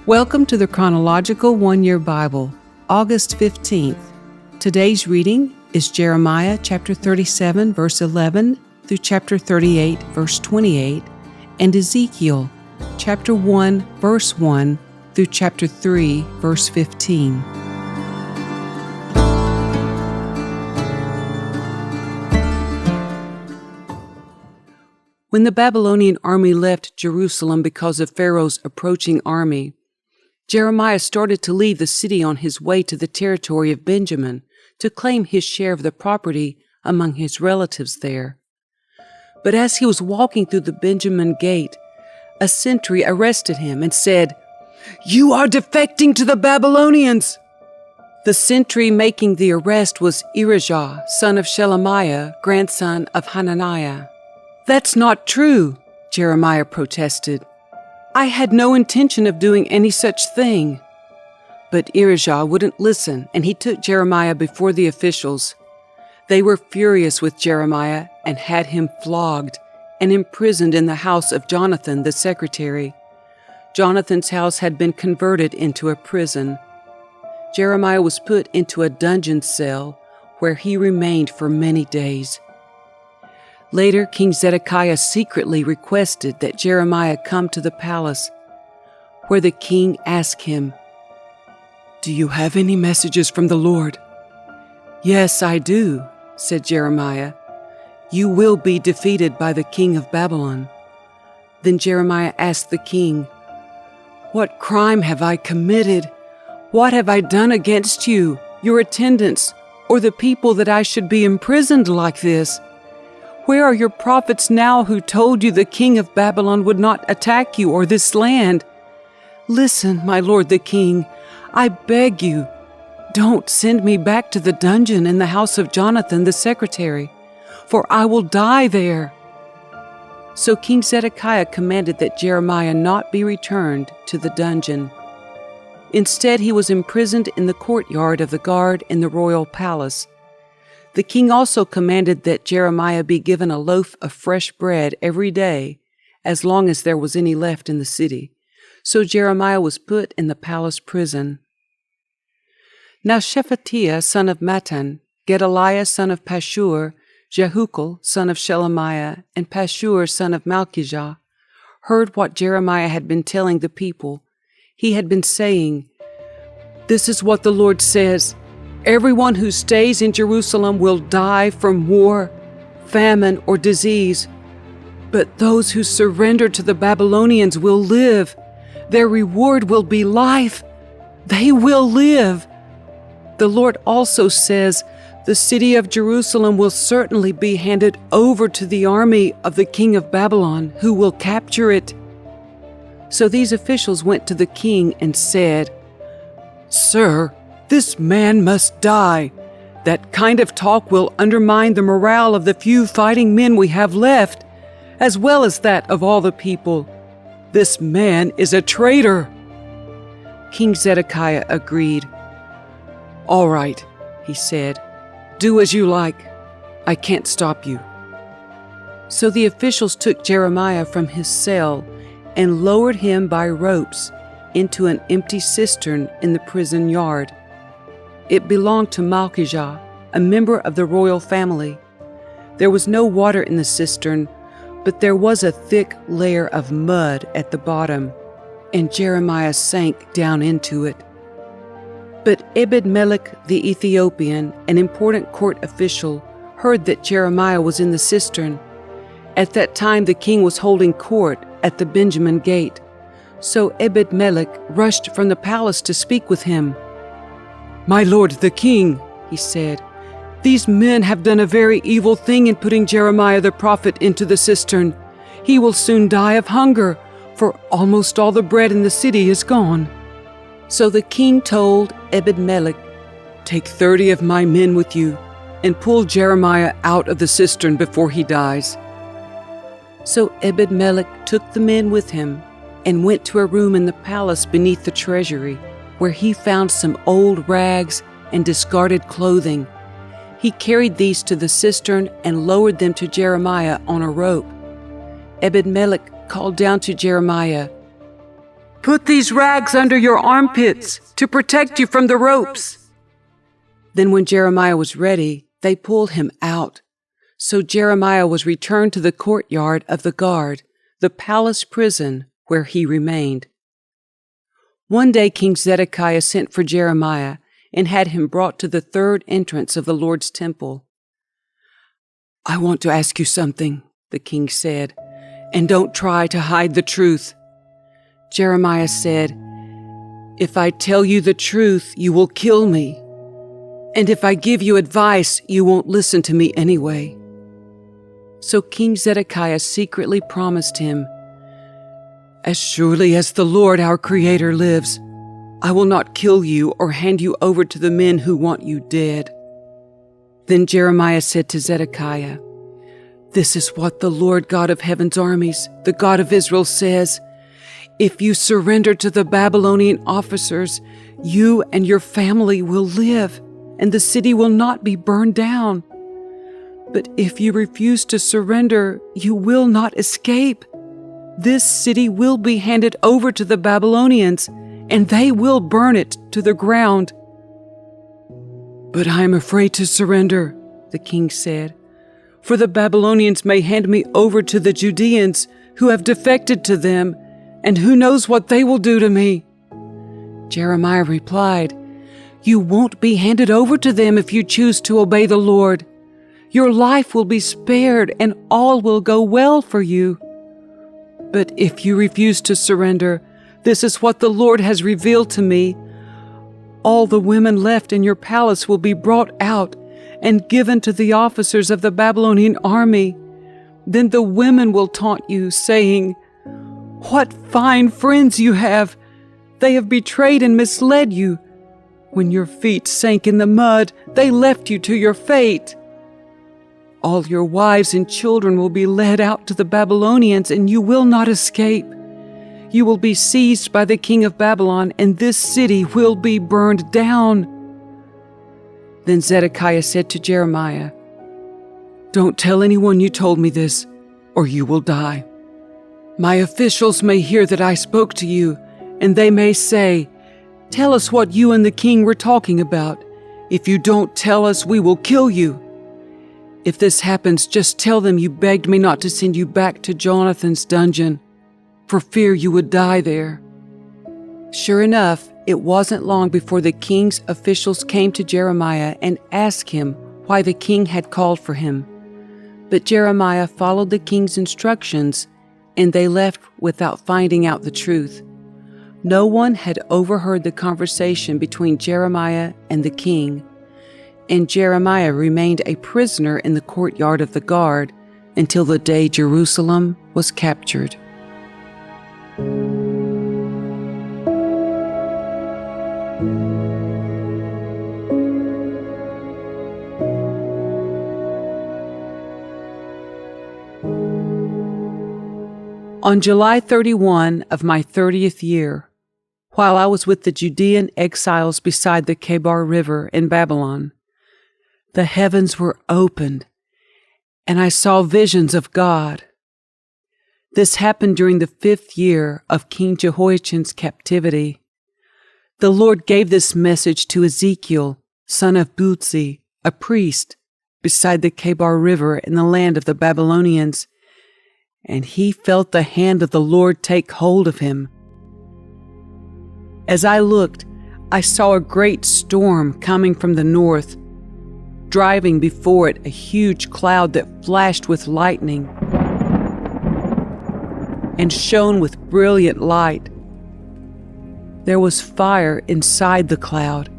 Welcome to the Chronological One-Year Bible, August 15th. Today's reading is Jeremiah chapter 37, verse 11 through chapter 38, verse 28, and Ezekiel chapter 1, verse 1 through chapter 3, verse 15. When the Babylonian army left Jerusalem because of Pharaoh's approaching army, Jeremiah started to leave the city on his way to the territory of Benjamin to claim his share of the property among his relatives there. But as he was walking through the Benjamin gate, a sentry arrested him and said, "You are defecting to the Babylonians!" The sentry making the arrest was Irijah, son of Shelemiah, grandson of Hananiah. "That's not true," Jeremiah protested. "I had no intention of doing any such thing." But Irijah wouldn't listen, and he took Jeremiah before the officials. They were furious with Jeremiah and had him flogged and imprisoned in the house of Jonathan the secretary. Jonathan's house had been converted into a prison. Jeremiah was put into a dungeon cell where he remained for many days. Later, King Zedekiah secretly requested that Jeremiah come to the palace, where the king asked him, "Do you have any messages from the Lord?" "Yes, I do," said Jeremiah. "You will be defeated by the king of Babylon." Then Jeremiah asked the king, "What crime have I committed? What have I done against you, your attendants, or the people that I should be imprisoned like this? Where are your prophets now who told you the king of Babylon would not attack you or this land? Listen, my lord the king, I beg you, don't send me back to the dungeon in the house of Jonathan the secretary, for I will die there." So King Zedekiah commanded that Jeremiah not be returned to the dungeon. Instead, he was imprisoned in the courtyard of the guard in the royal palace. The king also commanded that Jeremiah be given a loaf of fresh bread every day, as long as there was any left in the city. So Jeremiah was put in the palace prison. Now Shephatiah son of Mattan, Gedaliah son of Pashur, Jehukal son of Shelemiah, and Pashur son of Malchijah heard what Jeremiah had been telling the people. He had been saying, "This is what the Lord says. Everyone who stays in Jerusalem will die from war, famine, or disease. But those who surrender to the Babylonians will live. Their reward will be life. They will live. The Lord also says, the city of Jerusalem will certainly be handed over to the army of the king of Babylon, who will capture it." So these officials went to the king and said, "Sir, this man must die. That kind of talk will undermine the morale of the few fighting men we have left, as well as that of all the people. This man is a traitor." King Zedekiah agreed. "All right," he said. "Do as you like. I can't stop you." So the officials took Jeremiah from his cell and lowered him by ropes into an empty cistern in the prison yard. It belonged to Malchijah, a member of the royal family. There was no water in the cistern, but there was a thick layer of mud at the bottom, and Jeremiah sank down into it. But Ebed-Melech the Ethiopian, an important court official, heard that Jeremiah was in the cistern. At that time the king was holding court at the Benjamin gate. So Ebed-Melech rushed from the palace to speak with him. "My lord the king," he said, "these men have done a very evil thing in putting Jeremiah the prophet into the cistern. He will soon die of hunger, for almost all the bread in the city is gone." So the king told Ebed-Melech, "Take 30 of my men with you and pull Jeremiah out of the cistern before he dies." So Ebed-Melech took the men with him and went to a room in the palace beneath the treasury, where he found some old rags and discarded clothing. He carried these to the cistern and lowered them to Jeremiah on a rope. Ebed-Melech called down to Jeremiah, "Put these rags under your armpits to protect you from the ropes." Then when Jeremiah was ready, they pulled him out. So Jeremiah was returned to the courtyard of the guard, the palace prison where he remained. One day King Zedekiah sent for Jeremiah and had him brought to the third entrance of the Lord's temple. "I want to ask you something," the king said, "and don't try to hide the truth." Jeremiah said, "If I tell you the truth, you will kill me. And if I give you advice, you won't listen to me anyway." So King Zedekiah secretly promised him, "As surely as the Lord our Creator lives, I will not kill you or hand you over to the men who want you dead." Then Jeremiah said to Zedekiah, "This is what the Lord God of heaven's armies, the God of Israel, says. If you surrender to the Babylonian officers, you and your family will live, and the city will not be burned down. But if you refuse to surrender, you will not escape. This city will be handed over to the Babylonians, and they will burn it to the ground." "But I am afraid to surrender," the king said, "for the Babylonians may hand me over to the Judeans who have defected to them, and who knows what they will do to me?" Jeremiah replied, "You won't be handed over to them if you choose to obey the Lord. Your life will be spared, and all will go well for you. But if you refuse to surrender, this is what the Lord has revealed to me. All the women left in your palace will be brought out and given to the officers of the Babylonian army. Then the women will taunt you, saying, 'What fine friends you have! They have betrayed and misled you. When your feet sank in the mud, they left you to your fate. All your wives and children will be led out to the Babylonians, and you will not escape. You will be seized by the king of Babylon, and this city will be burned down." Then Zedekiah said to Jeremiah, "Don't tell anyone you told me this, or you will die. My officials may hear that I spoke to you, and they may say, 'Tell us what you and the king were talking about. If you don't tell us, we will kill you.' If this happens, just tell them you begged me not to send you back to Jonathan's dungeon, for fear you would die there." Sure enough, it wasn't long before the king's officials came to Jeremiah and asked him why the king had called for him. But Jeremiah followed the king's instructions, and they left without finding out the truth. No one had overheard the conversation between Jeremiah and the king, and Jeremiah remained a prisoner in the courtyard of the guard until the day Jerusalem was captured. On July 31 of my 30th year, while I was with the Judean exiles beside the Kyker River in Babylon, the heavens were opened, and I saw visions of God. This happened during the 5th year of King Jehoiachin's captivity. The Lord gave this message to Ezekiel, son of Buzi, a priest, beside the Kyker River in the land of the Babylonians, and he felt the hand of the Lord take hold of him. As I looked, I saw a great storm coming from the north, driving before it a huge cloud that flashed with lightning and shone with brilliant light. There was fire inside the cloud,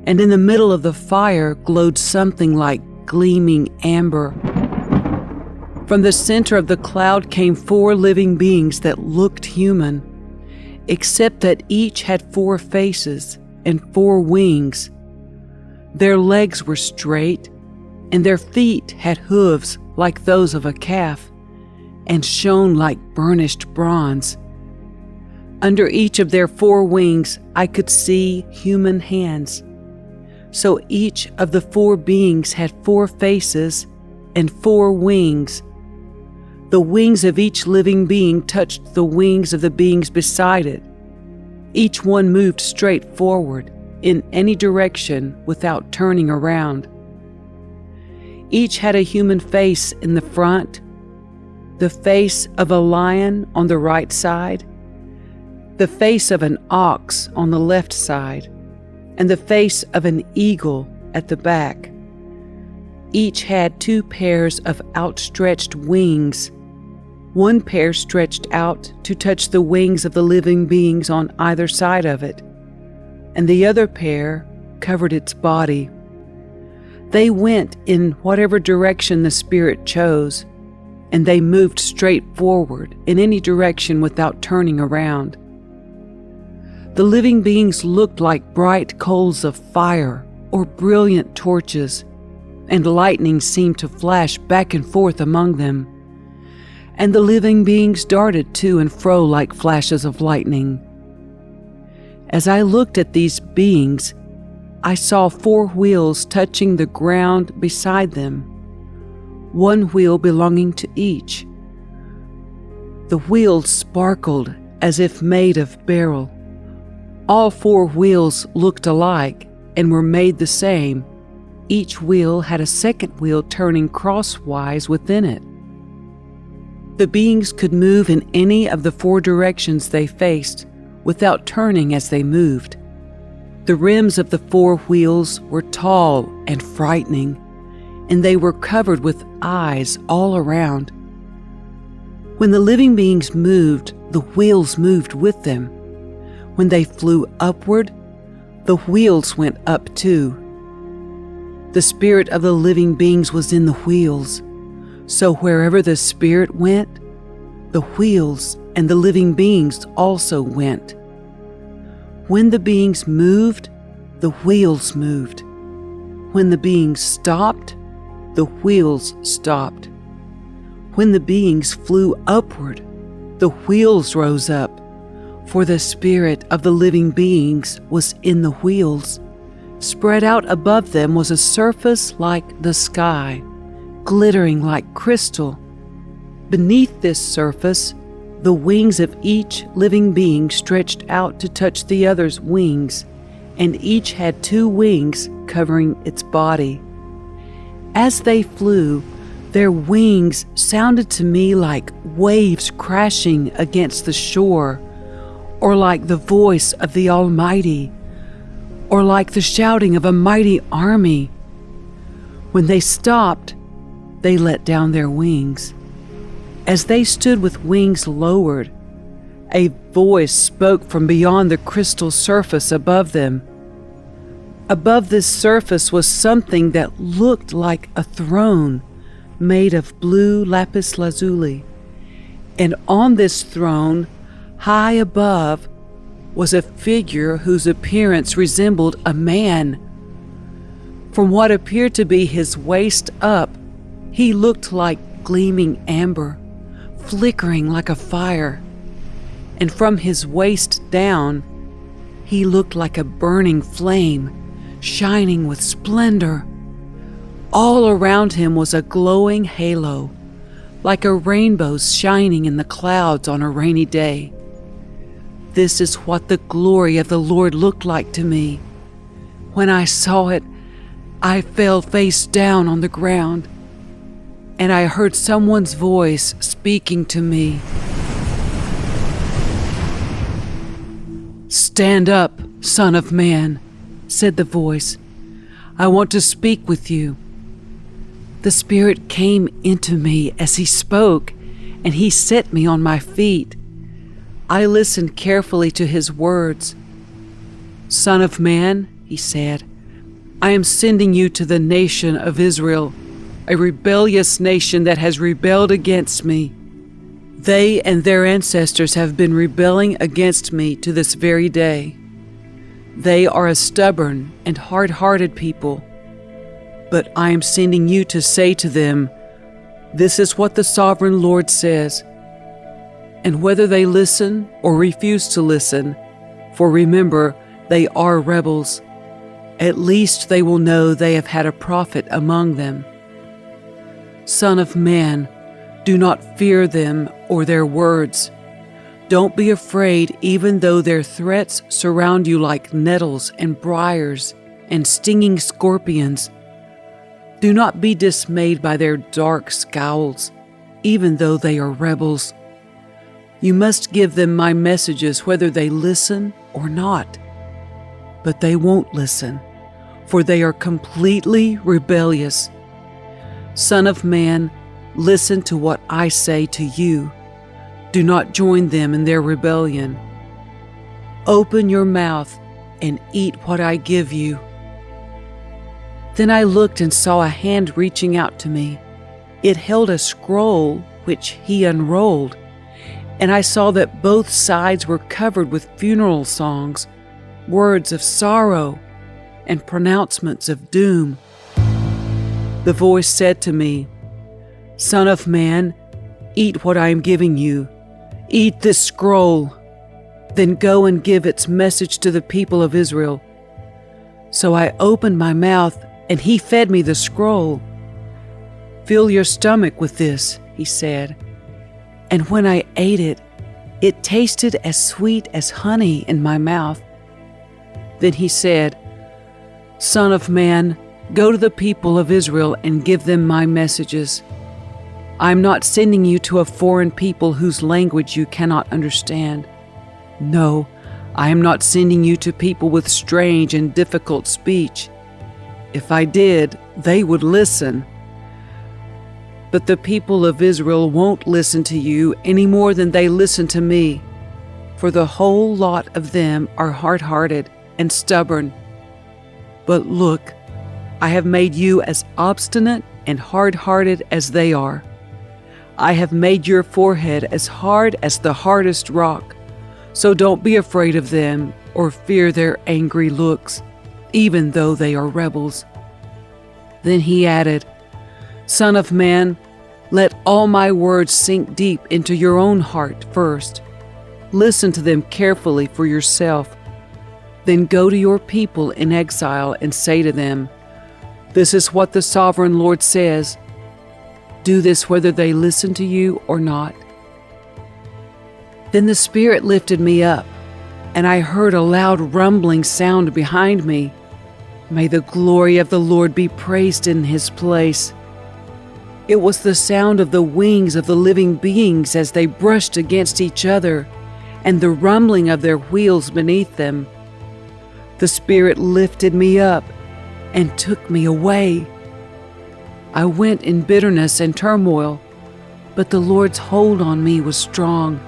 and in the middle of the fire glowed something like gleaming amber. From the center of the cloud came 4 living beings that looked human, except that each had 4 faces and 4 wings. Their legs were straight, and their feet had hooves like those of a calf, and shone like burnished bronze. Under each of their 4 wings I could see human hands. So each of the 4 beings had 4 faces and 4 wings. The wings of each living being touched the wings of the beings beside it. Each one moved straight forward in any direction without turning around. Each had a human face in the front, the face of a lion on the right side, the face of an ox on the left side, and the face of an eagle at the back. Each had 2 pairs of outstretched wings. One pair stretched out to touch the wings of the living beings on either side of it, and the other pair covered its body. They went in whatever direction the Spirit chose, and they moved straight forward in any direction without turning around. The living beings looked like bright coals of fire or brilliant torches, and lightning seemed to flash back and forth among them. And the living beings darted to and fro like flashes of lightning. As I looked at these beings, I saw 4 wheels touching the ground beside them, 1 wheel belonging to each. The wheels sparkled as if made of beryl. All 4 wheels looked alike and were made the same. Each wheel had a second wheel turning crosswise within it. The beings could move in any of the 4 directions they faced without turning as they moved. The rims of the 4 wheels were tall and frightening, and they were covered with eyes all around. When the living beings moved, the wheels moved with them. When they flew upward, the wheels went up too. The spirit of the living beings was in the wheels, so wherever the Spirit went, the wheels and the living beings also went. When the beings moved, the wheels moved. When the beings stopped, the wheels stopped. When the beings flew upward, the wheels rose up, for the spirit of the living beings was in the wheels. Spread out above them was a surface like the sky, glittering like crystal. Beneath this surface, the wings of each living being stretched out to touch the other's wings, and each had 2 wings covering its body. As they flew, their wings sounded to me like waves crashing against the shore, or like the voice of the Almighty, or like the shouting of a mighty army. When they stopped, they let down their wings. As they stood with wings lowered, a voice spoke from beyond the crystal surface above them. Above this surface was something that looked like a throne made of blue lapis lazuli, and on this throne, high above, was a figure whose appearance resembled a man. From what appeared to be his waist up, he looked like gleaming amber, flickering like a fire, and from his waist down, he looked like a burning flame, shining with splendor. All around him was a glowing halo, like a rainbow shining in the clouds on a rainy day. This is what the glory of the Lord looked like to me. When I saw it, I fell face down on the ground, and I heard someone's voice speaking to me. "Stand up, Son of Man," said the voice. "I want to speak with you." The Spirit came into me as he spoke, and he set me on my feet. I listened carefully to his words. "Son of man," he said, "I am sending you to the nation of Israel, a rebellious nation that has rebelled against me. They and their ancestors have been rebelling against me to this very day. They are a stubborn and hard-hearted people. But I am sending you to say to them, 'This is what the Sovereign Lord says.' And whether they listen or refuse to listen, for remember, they are rebels, at least they will know they have had a prophet among them. Son of man, Do not fear them or their words. Don't be afraid, even though their threats surround you like nettles and briars and stinging scorpions. Do not be dismayed by their dark scowls, even though they are rebels. You must give them my messages whether they listen or not. But they won't listen, for they are completely rebellious. Son of man, listen to what I say to you. Do not join them in their rebellion. Open your mouth and eat what I give you. Then I looked and saw a hand reaching out to me. It held a scroll which he unrolled, and I saw that both sides were covered with funeral songs, words of sorrow, and pronouncements of doom. The voice said to me, Son of man, eat what I am giving you. Eat this scroll. Then go and give its message to the people of Israel. So I opened my mouth, and he fed me the scroll. Fill your stomach with this, he said. And when I ate it, it tasted as sweet as honey in my mouth. Then he said, Son of man, go to the people of Israel and give them my messages. I am not sending you to a foreign people whose language you cannot understand. No, I am not sending you to people with strange and difficult speech. If I did, they would listen. But the people of Israel won't listen to you any more than they listen to me, for the whole lot of them are hard-hearted and stubborn. But look, I have made you as obstinate and hard-hearted as they are. I have made your forehead as hard as the hardest rock, so don't be afraid of them or fear their angry looks, even though they are rebels. Then he added, Son of man, let all my words sink deep into your own heart first. Listen to them carefully for yourself. Then go to your people in exile and say to them, This is what the sovereign Lord says. Do this whether they listen to you or not. Then the Spirit lifted me up, and I heard a loud rumbling sound behind me. May the glory of the Lord be praised in his place. It was the sound of the wings of the living beings as they brushed against each other, and the rumbling of their wheels beneath them. The Spirit lifted me up and took me away. I went in bitterness and turmoil, but the Lord's hold on me was strong.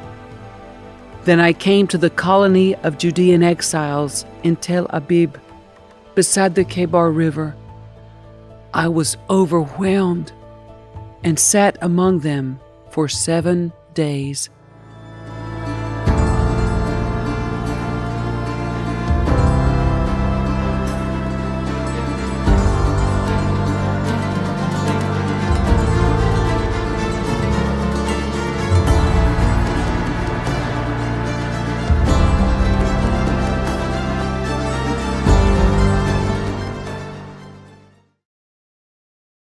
Then I came to the colony of Judean exiles in Tel Abib, beside the Kebar River. I was overwhelmed and sat among them for 7 days.